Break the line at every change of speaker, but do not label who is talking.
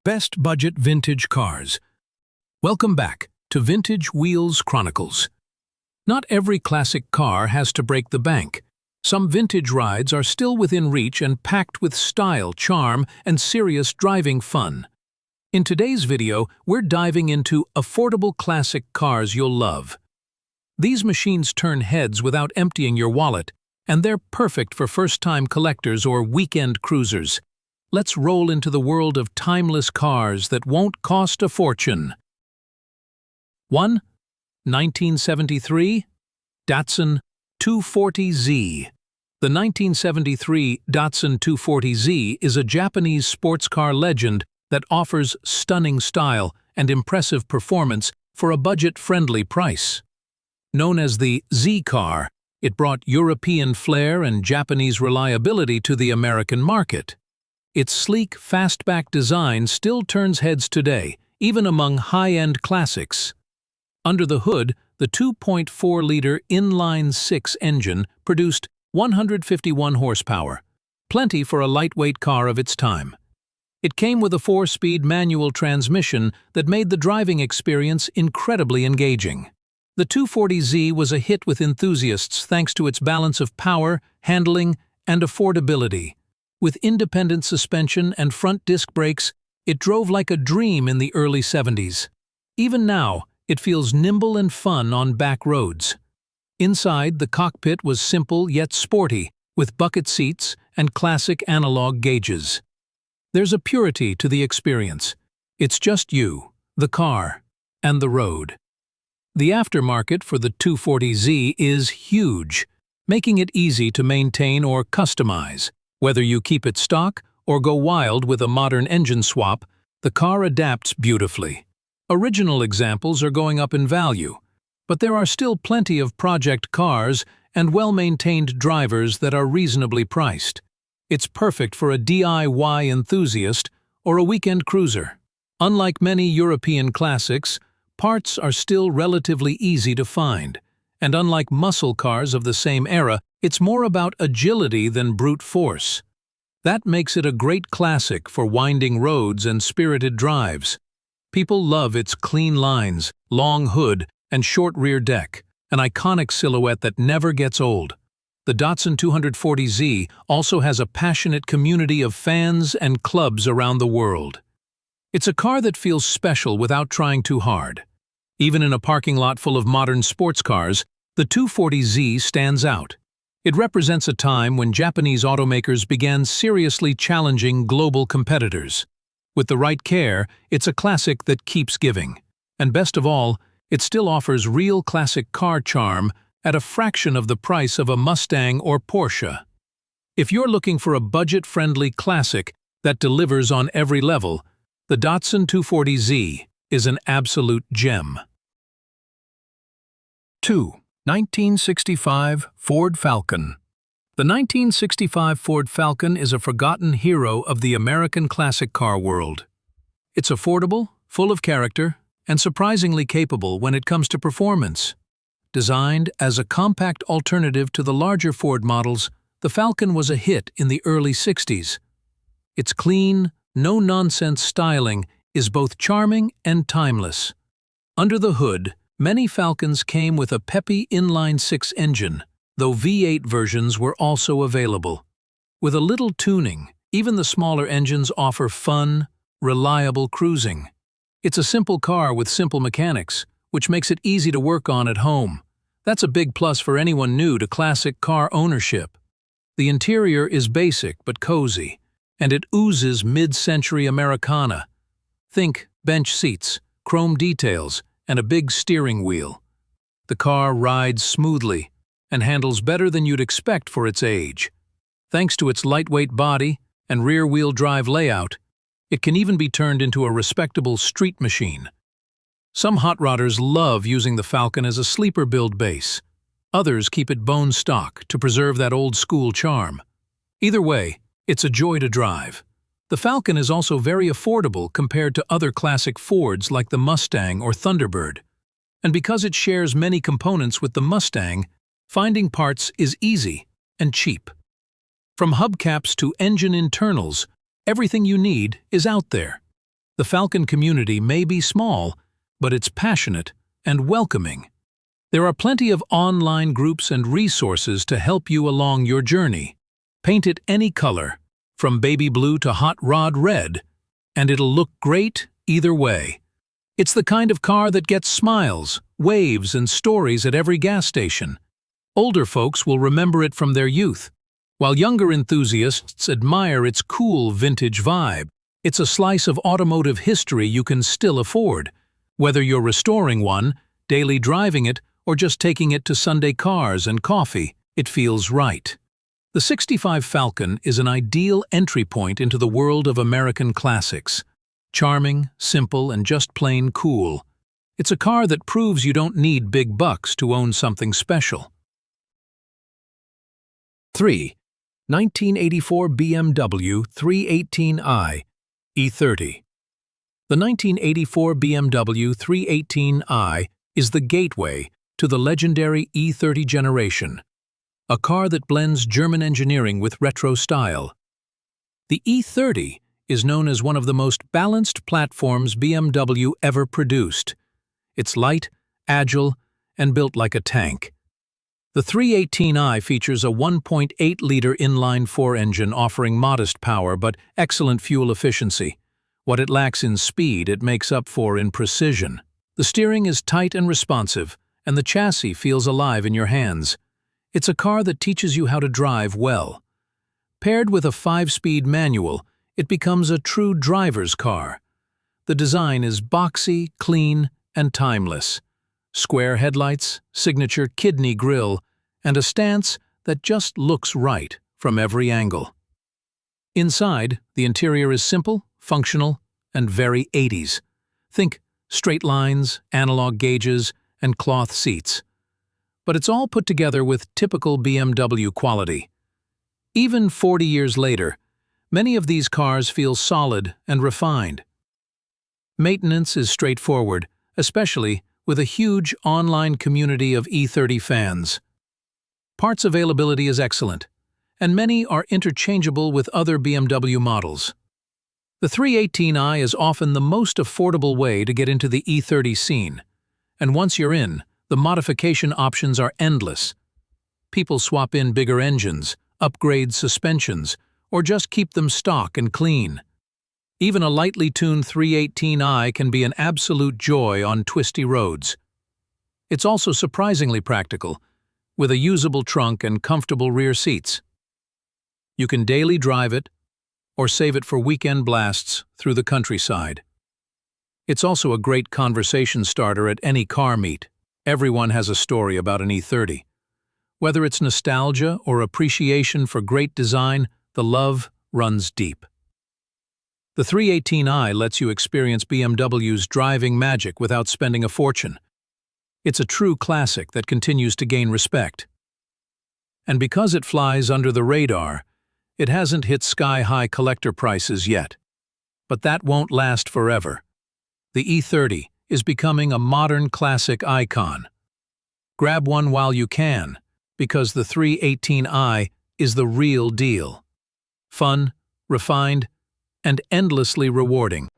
Best Budget Vintage Cars. Welcome back to Vintage Wheels Chronicles. Not every classic car has to break the bank. Some vintage rides are still within reach and packed with style, charm, and serious driving fun. In today's video, we're diving into affordable classic cars you'll love. These machines turn heads without emptying your wallet, and they're perfect for first-time collectors or weekend cruisers. Let's roll into the world of timeless cars that won't cost a fortune. 1. 1973 Datsun 240Z. The 1973 Datsun 240Z is a Japanese sports car legend that offers stunning style and impressive performance for a budget-friendly price. Known as the Z car, it brought European flair and Japanese reliability to the American market. Its sleek, fastback design still turns heads today, even among high-end classics. Under the hood, the 2.4-liter inline-six engine produced 151 horsepower, plenty for a lightweight car of its time. It came with a 4-speed manual transmission that made the driving experience incredibly engaging. The 240Z was a hit with enthusiasts thanks to its balance of power, handling, and affordability. With independent suspension and front disc brakes, it drove like a dream in the early 70s. Even now, it feels nimble and fun on back roads. Inside, the cockpit was simple yet sporty, with bucket seats and classic analog gauges. There's a purity to the experience. It's just you, the car, and the road. The aftermarket for the 240Z is huge, making it easy to maintain or customize. Whether you keep it stock or go wild with a modern engine swap, the car adapts beautifully. Original examples are going up in value, but there are still plenty of project cars and well-maintained drivers that are reasonably priced. It's perfect for a DIY enthusiast or a weekend cruiser. Unlike many European classics, parts are still relatively easy to find, and unlike muscle cars of the same era, it's more about agility than brute force. That makes it a great classic for winding roads and spirited drives. People love its clean lines, long hood, and short rear deck, an iconic silhouette that never gets old. The Datsun 240Z also has a passionate community of fans and clubs around the world. It's a car that feels special without trying too hard. Even in a parking lot full of modern sports cars, the 240Z stands out. It represents a time when Japanese automakers began seriously challenging global competitors. With the right care, it's a classic that keeps giving. And best of all, it still offers real classic car charm at a fraction of the price of a Mustang or Porsche. If you're looking for a budget-friendly classic that delivers on every level, the Datsun 240Z is an absolute gem. 2. 1965 Ford Falcon. The 1965 Ford Falcon is a forgotten hero of the American classic car world. It's affordable, full of character, and surprisingly capable when it comes to performance. Designed as a compact alternative to the larger Ford models, the Falcon was a hit in the early 60s. Its clean, no-nonsense styling is both charming and timeless. Under the hood, many Falcons came with a peppy inline-six engine, though V8 versions were also available. With a little tuning, even the smaller engines offer fun, reliable cruising. It's a simple car with simple mechanics, which makes it easy to work on at home. That's a big plus for anyone new to classic car ownership. The interior is basic but cozy, and it oozes mid-century Americana. Think bench seats, chrome details, and a big steering wheel. The car rides smoothly and handles better than you'd expect for its age. Thanks to its lightweight body and rear-wheel drive layout, it can even be turned into a respectable street machine. Some hot rodders love using the Falcon as a sleeper build base. Others keep it bone stock to preserve that old-school charm. Either way, it's a joy to drive. The Falcon is also very affordable compared to other classic Fords like the Mustang or Thunderbird. And because it shares many components with the Mustang, finding parts is easy and cheap. From hubcaps to engine internals, everything you need is out there. The Falcon community may be small, but it's passionate and welcoming. There are plenty of online groups and resources to help you along your journey. Paint it any color, from baby blue to hot rod red, and it'll look great either way. It's the kind of car that gets smiles, waves, and stories at every gas station. Older folks will remember it from their youth, while younger enthusiasts admire its cool vintage vibe. It's a slice of automotive history you can still afford. Whether you're restoring one, daily driving it, or just taking it to Sunday cars and coffee, it feels right. The '65 Falcon is an ideal entry point into the world of American classics. Charming, simple, and just plain cool. It's a car that proves you don't need big bucks to own something special. 3. 1984 BMW 318i E30. The 1984 BMW 318i is the gateway to the legendary E30 generation, a car that blends German engineering with retro style. The E30 is known as one of the most balanced platforms BMW ever produced. It's light, agile, and built like a tank. The 318i features a 1.8-liter inline-4 engine offering modest power but excellent fuel efficiency. What it lacks in speed, it makes up for in precision. The steering is tight and responsive, and the chassis feels alive in your hands. It's a car that teaches you how to drive well. Paired with a 5-speed manual, it becomes a true driver's car. The design is boxy, clean, and timeless. Square headlights, signature kidney grille, and a stance that just looks right from every angle. Inside, the interior is simple, functional, and very 80s. Think straight lines, analog gauges, and cloth seats. But it's all put together with typical BMW quality. Even 40 years later, many of these cars feel solid and refined. Maintenance is straightforward, especially with a huge online community of E30 fans. Parts availability is excellent, and many are interchangeable with other BMW models. The 318i is often the most affordable way to get into the E30 scene, and once you're in, the modification options are endless. People swap in bigger engines, upgrade suspensions, or just keep them stock and clean. Even a lightly tuned 318i can be an absolute joy on twisty roads. It's also surprisingly practical, with a usable trunk and comfortable rear seats. You can daily drive it, or save it for weekend blasts through the countryside. It's also a great conversation starter at any car meet. Everyone has a story about an E30. Whether it's nostalgia or appreciation for great design, the love runs deep. The 318i lets you experience BMW's driving magic without spending a fortune. It's a true classic that continues to gain respect. And because it flies under the radar, it hasn't hit sky-high collector prices yet. But that won't last forever. The E30 is becoming a modern classic icon. Grab one while you can, because the 318i is the real deal. Fun, refined, and endlessly rewarding.